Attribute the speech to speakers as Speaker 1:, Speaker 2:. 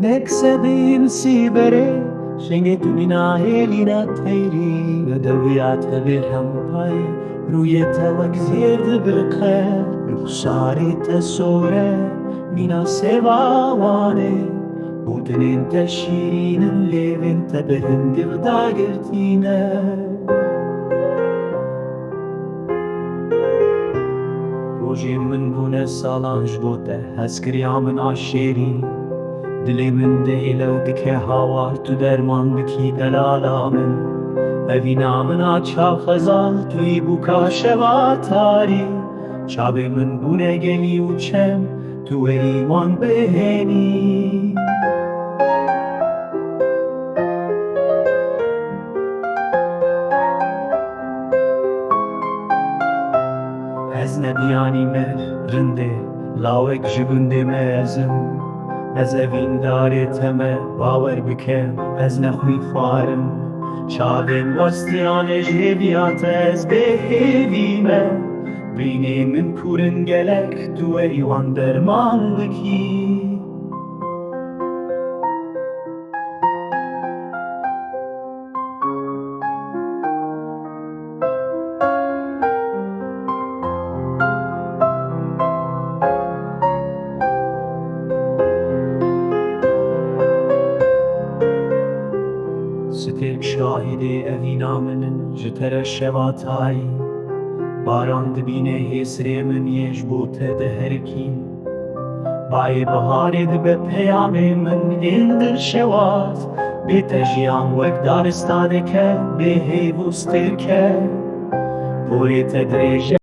Speaker 1: نكسبين سيبري شنگت مینا هلینا تیری دویات برهم پای روی توک زیرد برقه شاری تسوره مینا سوانه بودن انت شیرین لیو انت بهندی غداگرتینه روجی من بونه سالانج بوده هسکریا من عشیری دلی من دیلو دکه هاوار تو درمان بکی دلالا من اوینا من آچا خزال توی بوکا شواتاری چابه من بونه گمی و چم تو ایوان بهنی از نبیانی مر رنده لاوک جبنده مزم از اوین داره تمه باور بکم از نخوی خوارم چاوین وستیان جیبیات از بهیویمه بینی من کورن گلک تو ایوان درمان بکی سترک شاهد اوینا من جتر شواتایی باران دبینه هسری من یش بوته دهرکین بای بهاری دب پیام من دل در شوات بیتجیان وک دارستانه که به هیوستر که بوی تدریج